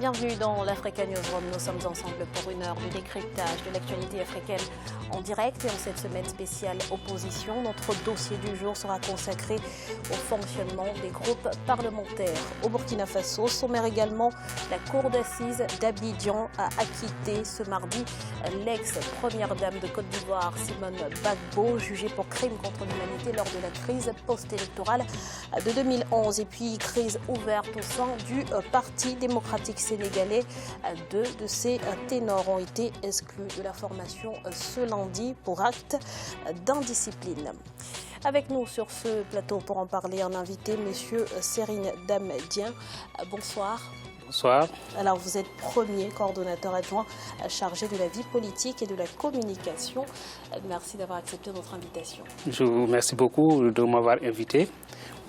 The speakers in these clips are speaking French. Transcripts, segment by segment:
Bienvenue dans l'Africa Newsroom. Nous sommes ensemble pour une heure de décryptage de l'actualité africaine en direct. Et en cette semaine spéciale opposition, notre dossier du jour sera consacré au fonctionnement des groupes parlementaires au Burkina Faso. Sommaire également, la cour d'assises d'Abidjan a acquitté ce mardi l'ex-première dame de Côte d'Ivoire, Simone Gbagbo, jugée pour crime contre l'humanité lors de la crise post-électorale de 2011. Et puis, crise ouverte au sein du Parti démocratique sénégalais. Deux de ces ténors ont été exclus de la formation ce lundi pour acte d'indiscipline. Avec nous sur ce plateau pour en parler, un invité, M. Serine Damdien. Bonsoir. Bonsoir. Alors, vous êtes premier coordonnateur adjoint chargé de la vie politique et de la communication. Merci d'avoir accepté notre invitation. Je vous remercie beaucoup de m'avoir invité.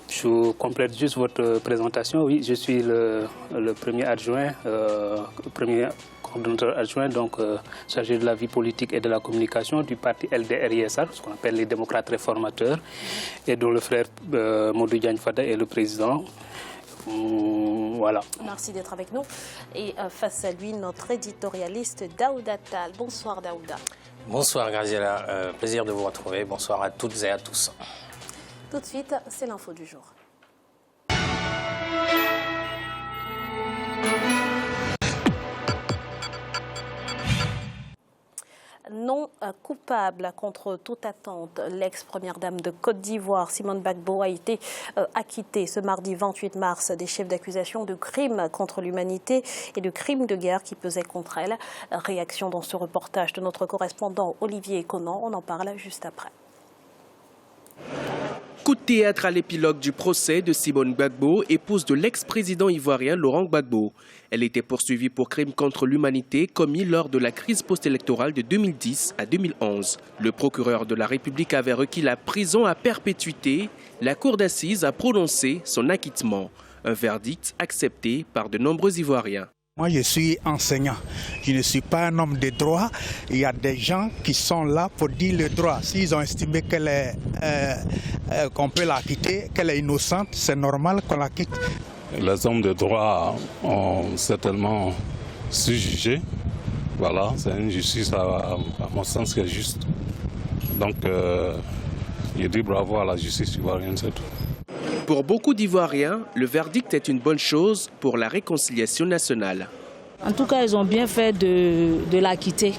Je complète juste votre présentation. Oui, je suis le premier adjoint, premier coordonnateur adjoint, donc chargé de la vie politique et de la communication du parti LDR-ISR, ce qu'on appelle les démocrates réformateurs, et dont le frère Modou Diagne Fada est le président. Voilà. Merci d'être avec nous. Et face à lui, notre éditorialiste Daouda Tal. Bonsoir Daouda. Bonsoir Graziella, plaisir de vous retrouver. Bonsoir à toutes et à tous. Tout de suite, c'est l'info du jour. Non coupable contre toute attente, l'ex-première dame de Côte d'Ivoire, Simone Gbagbo, a été acquittée ce mardi 28 mars des chefs d'accusation de crimes contre l'humanité et de crimes de guerre qui pesaient contre elle. Réaction dans ce reportage de notre correspondant Olivier Conan, on en parle juste après. Coup de théâtre à l'épilogue du procès de Simone Gbagbo, épouse de l'ex-président ivoirien Laurent Gbagbo. Elle était poursuivie pour crimes contre l'humanité commis lors de la crise post-électorale de 2010 à 2011. Le procureur de la République avait requis la prison à perpétuité. La cour d'assises a prononcé son acquittement. Un verdict accepté par de nombreux Ivoiriens. Moi, je suis enseignant. Je ne suis pas un homme de droit. Il y a des gens qui sont là pour dire le droit. S'ils ont estimé qu'on peut la quitter, qu'elle est innocente, c'est normal qu'on la quitte. Les hommes de droit ont certainement su juger. Voilà, c'est une justice à mon sens qui est juste. Donc, je dis bravo à la justice ivoirienne, c'est tout. Pour beaucoup d'Ivoiriens, le verdict est une bonne chose pour la réconciliation nationale. En tout cas, ils ont bien fait de la quitter.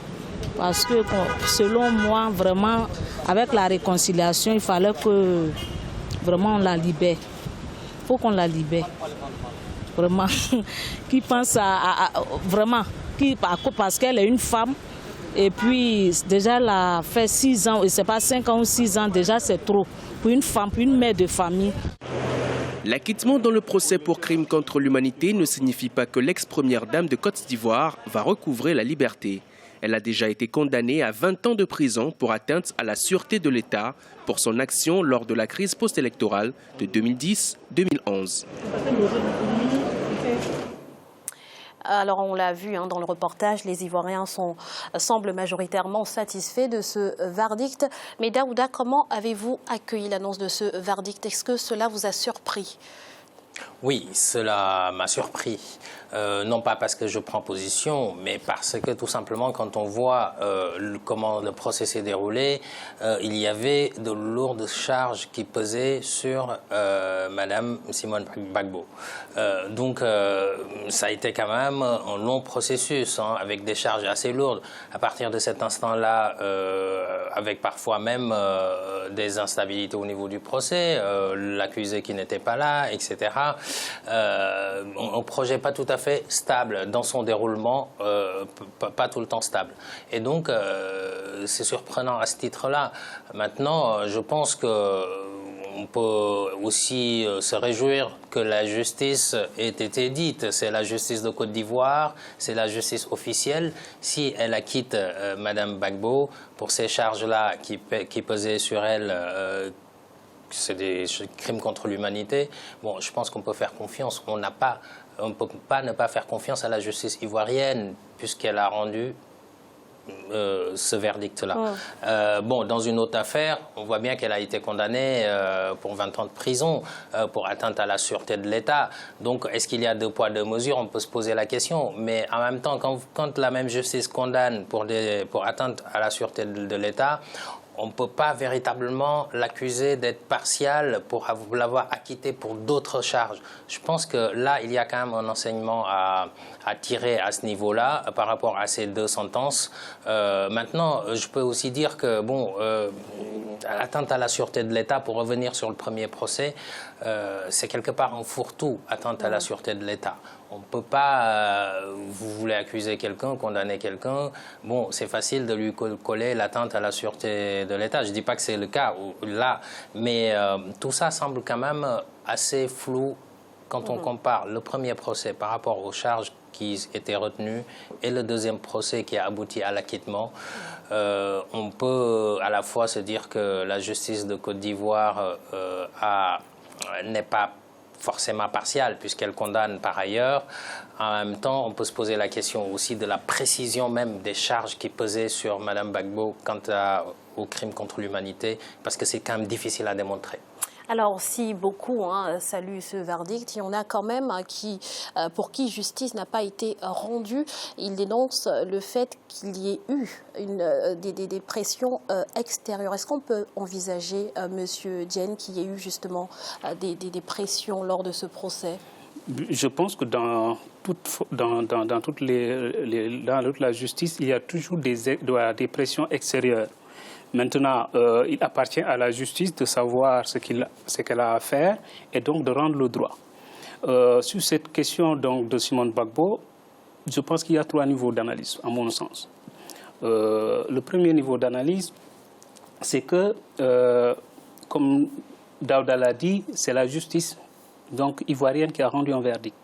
Parce que selon moi, vraiment, avec la réconciliation, il fallait que vraiment on la libère. Il faut qu'on la libère. Vraiment. Qui pense vraiment, parce qu'elle est une femme. Et puis, déjà, elle a fait 6 ans, et c'est pas 5 ans ou 6 ans, déjà c'est trop. Pour une femme, pour une mère de famille. L'acquittement dans le procès pour crime contre l'humanité ne signifie pas que l'ex-première dame de Côte d'Ivoire va recouvrer la liberté. Elle a déjà été condamnée à 20 ans de prison pour atteinte à la sûreté de l'État pour son action lors de la crise post-électorale de 2010-2011. Alors on l'a vu dans le reportage, les Ivoiriens semblent majoritairement satisfaits de ce verdict. Mais Daouda, comment avez-vous accueilli l'annonce de ce verdict? Est-ce que cela vous a surpris? Oui, cela m'a surpris. Non pas parce que je prends position, mais parce que tout simplement quand on voit comment le procès s'est déroulé, il y avait de lourdes charges qui pesaient sur Madame Simone Gbagbo. Donc ça a été quand même un long processus avec des charges assez lourdes. À partir de cet instant-là, avec parfois même des instabilités au niveau du procès, l'accusé qui n'était pas là, etc. Un projet pas tout à fait stable dans son déroulement, pas tout le temps stable. Et donc, c'est surprenant à ce titre-là. Maintenant, je pense qu'on peut aussi se réjouir que la justice ait été dite. C'est la justice de Côte d'Ivoire, c'est la justice officielle. Si elle acquitte Madame Gbagbo pour ces charges-là qui pesaient sur elle, c'est des crimes contre l'humanité. Bon, je pense qu'on peut faire confiance. On ne peut pas ne pas faire confiance à la justice ivoirienne puisqu'elle a rendu ce verdict-là. Bon, dans une autre affaire, on voit bien qu'elle a été condamnée pour 20 ans de prison pour atteinte à la sûreté de l'État. Donc, est-ce qu'il y a deux poids, deux mesures? On peut se poser la question. Mais en même temps, quand la même justice condamne pour atteinte à la sûreté de l'État, on ne peut pas véritablement l'accuser d'être partial pour l'avoir acquitté pour d'autres charges. Je pense que là, il y a quand même un enseignement à tirer à ce niveau-là par rapport à ces deux sentences. Maintenant, je peux aussi dire que, bon, atteinte à la sûreté de l'État, pour revenir sur le premier procès, c'est quelque part un fourre-tout, atteinte à la sûreté de l'État. On ne peut pas, vous voulez accuser quelqu'un, condamner quelqu'un, bon, c'est facile de lui coller l'atteinte à la sûreté de l'État. Je ne dis pas que c'est le cas là, mais tout ça semble quand même assez flou quand on compare le premier procès par rapport aux charges qui étaient retenues et le deuxième procès qui a abouti à l'acquittement. On peut à la fois se dire que la justice de Côte d'Ivoire n'est pas forcément partiale puisqu'elle condamne par ailleurs. En même temps, on peut se poser la question aussi de la précision même des charges qui pesaient sur Mme Gbagbo quant au crime contre l'humanité, parce que c'est quand même difficile à démontrer. Alors, si beaucoup saluent ce verdict, il y en a quand même pour qui justice n'a pas été rendue. Ils dénoncent le fait qu'il y ait eu des pressions extérieures. Est-ce qu'on peut envisager, Monsieur Diène, qu'il y ait eu justement des pressions lors de ce procès? Je pense que dans toute la justice, il y a toujours des pressions extérieures. Maintenant, il appartient à la justice de savoir ce qu'elle a à faire et donc de rendre le droit. Sur cette question donc, de Simone Gbagbo, je pense qu'il y a 3 niveaux d'analyse, à mon sens. Le premier niveau d'analyse, c'est que, comme Daouda l'a dit, c'est la justice donc ivoirienne qui a rendu un verdict.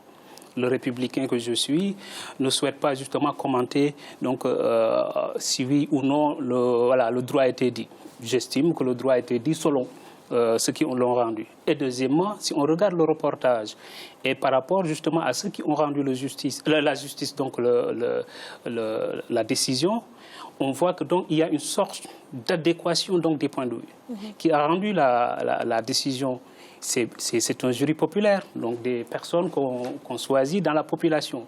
Le républicain que je suis ne souhaite pas justement commenter donc, si oui ou non le droit a été dit. J'estime que le droit a été dit selon ceux qui l'ont rendu. Et deuxièmement, si on regarde le reportage et par rapport justement à ceux qui ont rendu la justice donc la décision, on voit que donc il y a une sorte d'adéquation donc des points de vue qui a rendu la décision. C'est un jury populaire, donc des personnes qu'on choisit dans la population.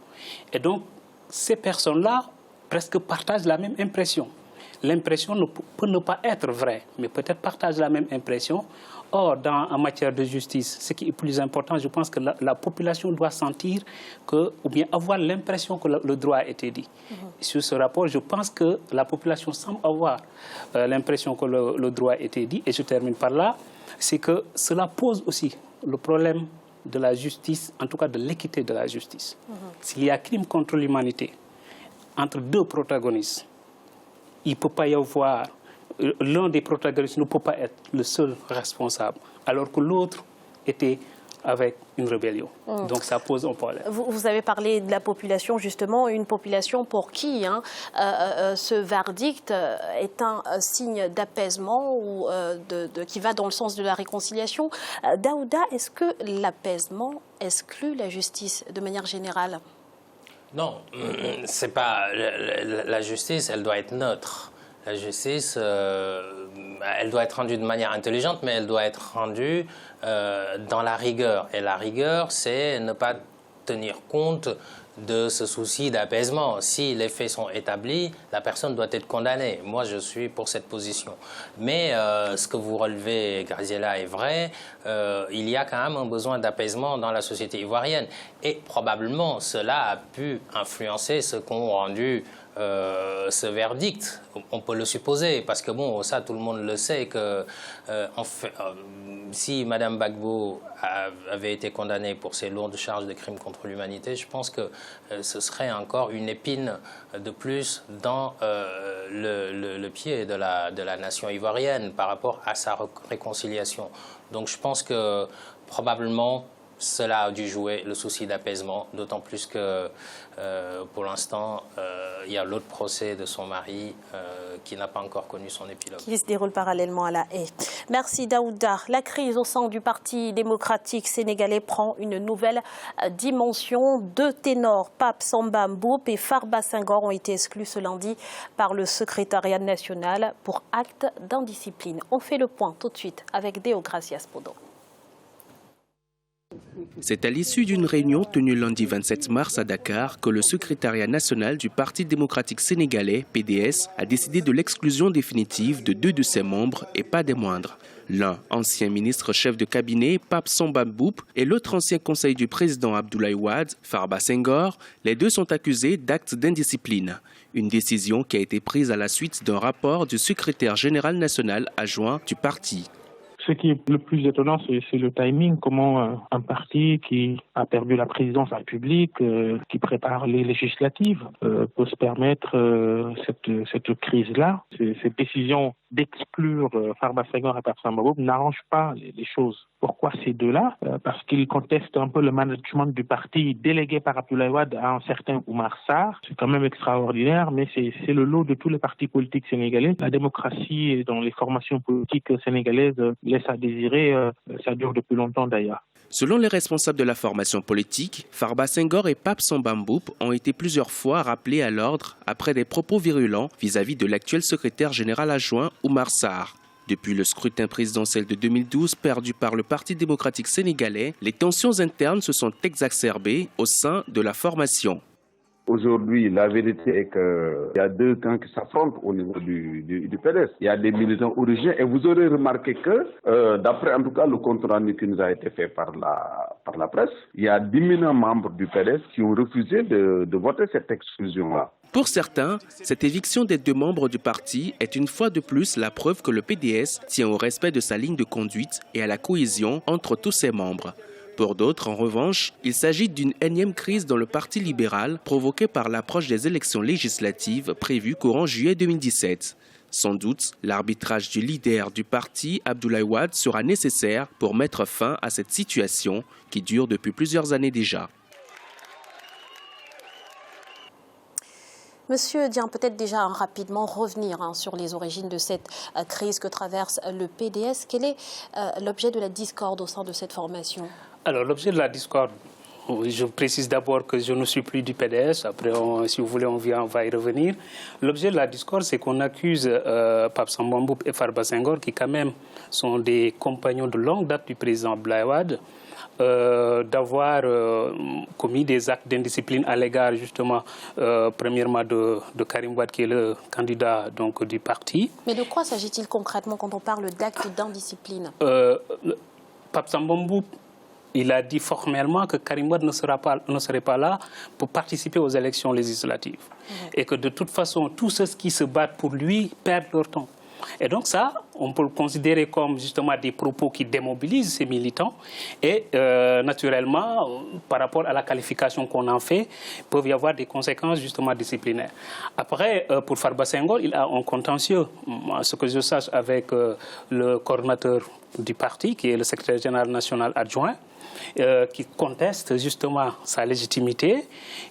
Et donc, ces personnes-là presque partagent la même impression. L'impression peut ne pas être vraie, mais peut-être partagent la même impression. Or, en matière de justice, ce qui est plus important, je pense que la population doit sentir ou bien avoir l'impression que le droit a été dit. Sur ce rapport, je pense que la population semble avoir l'impression que le droit a été dit. Et je termine par là. C'est que cela pose aussi le problème de la justice, en tout cas de l'équité de la justice. S'il y a crime contre l'humanité entre 2 protagonistes, il ne peut pas y avoir, l'un des protagonistes ne peut pas être le seul responsable, alors que l'autre était avec une rébellion. Donc ça pose un problème. Vous avez parlé de la population, justement, une population pour qui ce verdict est un signe d'apaisement ou qui va dans le sens de la réconciliation. Daouda, est-ce que l'apaisement exclut la justice de manière générale? Non, c'est pas la justice, elle doit être neutre. La justice, elle doit être rendue de manière intelligente, mais elle doit être rendue dans la rigueur. Et la rigueur, c'est ne pas tenir compte de ce souci d'apaisement. Si les faits sont établis, la personne doit être condamnée. Moi, je suis pour cette position. Mais ce que vous relevez, Graziella, est vrai. Il y a quand même un besoin d'apaisement dans la société ivoirienne. Et probablement, cela a pu influencer ce qu'ont rendu ce verdict. On peut le supposer, parce que bon, ça tout le monde le sait, que si Mme Gbagbo avait été condamnée pour ces lourdes charges de crimes contre l'humanité, je pense que ce serait encore une épine de plus dans le pied de la nation ivoirienne par rapport à sa réconciliation. Donc je pense que probablement cela a dû jouer le souci d'apaisement, d'autant plus que pour l'instant, il y a l'autre procès de son mari qui n'a pas encore connu son épilogue. Qui se déroule parallèlement à La Haye. Merci Daouda. La crise au sein du Parti démocratique sénégalais prend une nouvelle dimension. Deux ténors, Pape Samba Mboup et Farba Senghor, ont été exclus ce lundi par le secrétariat national pour acte d'indiscipline. On fait le point tout de suite avec Deo Gracias Podo. C'est à l'issue d'une réunion tenue lundi 27 mars à Dakar que le secrétariat national du Parti démocratique sénégalais, PDS, a décidé de l'exclusion définitive de deux de ses membres et pas des moindres. L'un, ancien ministre chef de cabinet, Pape Samba Mboup, et l'autre ancien conseiller du président Abdoulaye Wade, Farba Senghor, les deux sont accusés d'actes d'indiscipline. Une décision qui a été prise à la suite d'un rapport du secrétaire général national adjoint du parti. Ce qui est le plus étonnant, c'est le timing, comment un parti qui a perdu la présidence de la République, qui prépare les législatives, peut se permettre cette crise-là. Cette décision d'exclure Farba Senghor et Pape Samba Mboup n'arrange pas les choses. Pourquoi ces deux-là? Parce qu'ils contestent un peu le management du parti délégué par Abdoulaye Wade à un certain Oumar Sarr. C'est quand même extraordinaire, mais c'est le lot de tous les partis politiques sénégalais. La démocratie dans les formations politiques sénégalaises laisse à désirer. Ça dure depuis longtemps d'ailleurs. Selon les responsables de la formation politique, Farba Senghor et Pape Samba Mboup ont été plusieurs fois rappelés à l'ordre après des propos virulents vis-à-vis de l'actuel secrétaire général adjoint Oumar Sarr. Depuis le scrutin présidentiel de 2012 perdu par le Parti démocratique sénégalais, les tensions internes se sont exacerbées au sein de la formation. Aujourd'hui, la vérité est qu'il y a deux camps qui s'affrontent au niveau du PDS. Il y a des militants originaires et vous aurez remarqué que, d'après en tout cas le compte rendu qui nous a été fait par la presse, il y a d'éminents membres du PDS qui ont refusé de voter cette exclusion-là. Pour certains, cette éviction des deux membres du parti est une fois de plus la preuve que le PDS tient au respect de sa ligne de conduite et à la cohésion entre tous ses membres. Pour d'autres, en revanche, il s'agit d'une énième crise dans le Parti libéral provoquée par l'approche des élections législatives prévues courant juillet 2017. Sans doute, l'arbitrage du leader du parti, Abdoulaye Wade, sera nécessaire pour mettre fin à cette situation qui dure depuis plusieurs années déjà. Monsieur Dian, peut-être déjà rapidement revenir sur les origines de cette crise que traverse le PDS. Quel est l'objet de la discorde au sein de cette formation? Alors, l'objet de la discorde, je précise d'abord que je ne suis plus du PDS. Après, si vous voulez, on va y revenir. L'objet de la discorde, c'est qu'on accuse Pape Samba Mboup et Farba Senghor, qui quand même sont des compagnons de longue date du président Abdoulaye Wade, d'avoir commis des actes d'indiscipline à l'égard justement premièrement de Karim Wade, qui est le candidat donc, du parti. Mais de quoi s'agit-il concrètement quand on parle d'actes d'indiscipline? Pape Samba Mboup, il a dit formellement que Karim Wade ne serait pas là pour participer aux élections législatives. Et que de toute façon, tous ceux qui se battent pour lui perdent leur temps. Et donc ça, on peut le considérer comme justement des propos qui démobilisent ces militants. Et naturellement, par rapport à la qualification qu'on en fait, il peut y avoir des conséquences justement disciplinaires. Après, pour Farba Senghor, il a un contentieux, ce que je sache, avec le coordinateur du parti, qui est le secrétaire général national adjoint, qui conteste justement sa légitimité,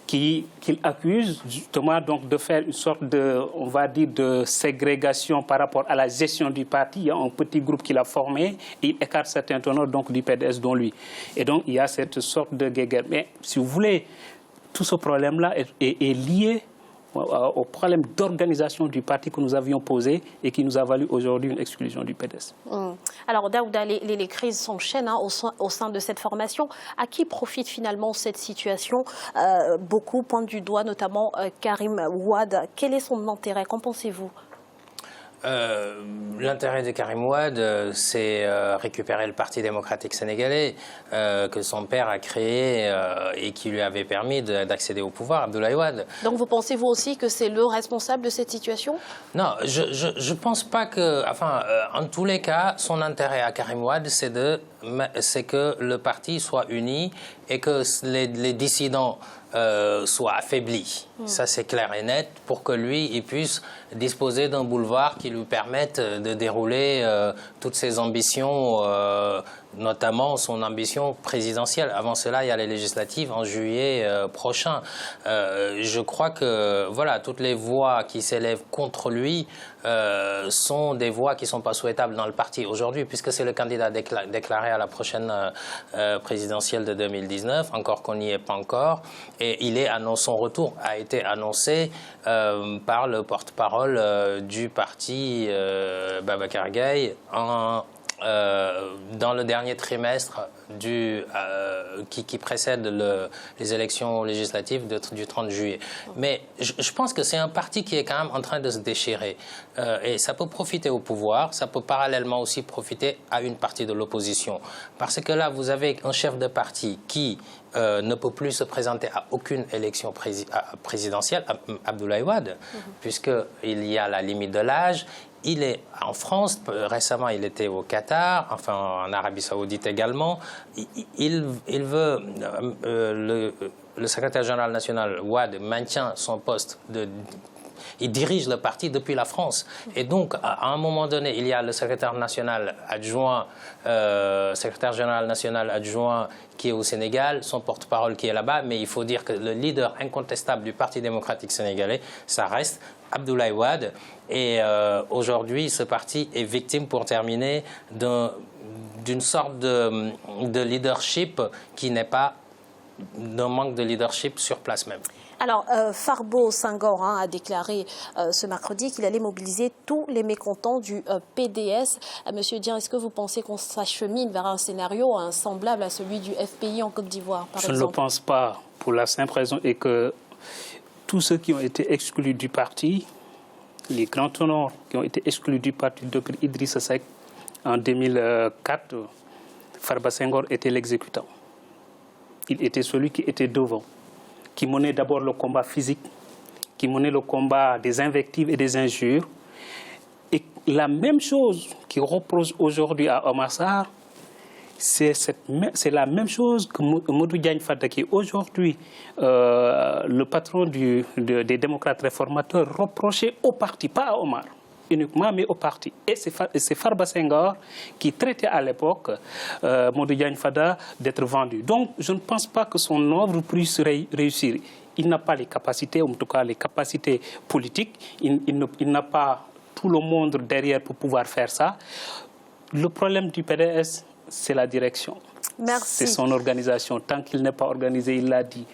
qu'il accuse justement donc de faire une sorte de, on va dire, de ségrégation par rapport à la gestion du parti. Il y a un petit groupe qu'il a formé et il écarte certains teneurs donc du PDS dont lui. Et donc il y a cette sorte de guéguerre. Mais si vous voulez, tout ce problème-là est lié au problème d'organisation du parti que nous avions posé et qui nous a valu aujourd'hui une exclusion du PDS. Alors Daouda, les crises s'enchaînent au sein de cette formation. À qui profite finalement cette situation? Beaucoup pointent du doigt notamment Karim Wade. Quel est son intérêt? Qu'en pensez-vous? L'intérêt de Karim Wade, c'est récupérer le Parti démocratique sénégalais que son père a créé et qui lui avait permis d'accéder au pouvoir, Abdoulaye Wade. Donc vous pensez vous aussi que c'est le responsable de cette situation? Non, je pense pas que... Enfin, en tous les cas, son intérêt à Karim Wade, c'est que le parti soit uni et que les dissidents soit affaibli. Ça, c'est clair et net, pour que lui, il puisse disposer d'un boulevard qui lui permette de dérouler toutes ses ambitions, notamment son ambition présidentielle. Avant cela, il y a les législatives en juillet prochain. Je crois que voilà, toutes les voix qui s'élèvent contre lui sont des voix qui ne sont pas souhaitables dans le parti aujourd'hui, puisque c'est le candidat déclaré à la prochaine présidentielle de 2019, encore qu'on n'y est pas encore. Et il est son retour a été annoncé par le porte-parole du parti, Babacar Gaye, dans le dernier trimestre qui précède les élections législatives du 30 juillet. Mais je pense que c'est un parti qui est quand même en train de se déchirer. Et ça peut profiter au pouvoir, ça peut parallèlement aussi profiter à une partie de l'opposition. Parce que là, vous avez un chef de parti qui ne peut plus se présenter à aucune élection présidentielle, Abdoulaye Wade, puisqu'il y a la limite de l'âge. Il est en France, récemment il était au Qatar, enfin en Arabie Saoudite également. Il veut, le secrétaire général national, Wade, maintient son poste il dirige le parti depuis la France. Et donc, à un moment donné, il y a le secrétaire national adjoint, secrétaire général national adjoint qui est au Sénégal, son porte-parole qui est là-bas, mais il faut dire que le leader incontestable du Parti démocratique sénégalais, ça reste Abdoulaye Wade. Et aujourd'hui, ce parti est victime, pour terminer, d'une sorte de leadership qui n'est pas d'un manque de leadership sur place même. Alors, Farbo Senghor a déclaré ce mercredi qu'il allait mobiliser tous les mécontents du PDS. Monsieur Dieng, est-ce que vous pensez qu'on s'achemine vers un scénario semblable à celui du FPI en Côte d'Ivoire, par exemple? Je ne le pense pas, pour la simple raison est que tous ceux qui ont été exclus du parti, les grands tenors qui ont été exclus du parti depuis Idrissa Seck en 2004, Farba Senghor était l'exécutant. Il était celui qui était devant, qui menait d'abord le combat physique, qui menait le combat des invectives et des injures. Et la même chose qui reproche aujourd'hui à Omar Sarr, c'est la même chose que Modou Diagne Fada, qui est aujourd'hui le patron des démocrates réformateurs, reprochait au parti, pas à Omar uniquement, mais au parti. Et c'est Farba Senghor qui traitait à l'époque Modou Diagne Fada d'être vendu. Donc, je ne pense pas que son œuvre puisse réussir. Il n'a pas les capacités, en tout cas les capacités politiques. Il n'a pas tout le monde derrière pour pouvoir faire ça. Le problème du PDS, c'est la direction. C'est son organisation. Tant qu'il n'est pas organisé, il l'a dit.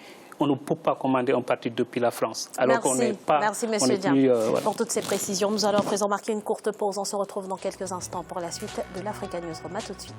On ne peut pas commander un parti depuis la France. Alors qu'on n'est pas. Merci, monsieur Dieng, pour toutes ces précisions. Nous allons à présent marquer une courte pause. On se retrouve dans quelques instants pour la suite de l'Africa News. À tout de suite.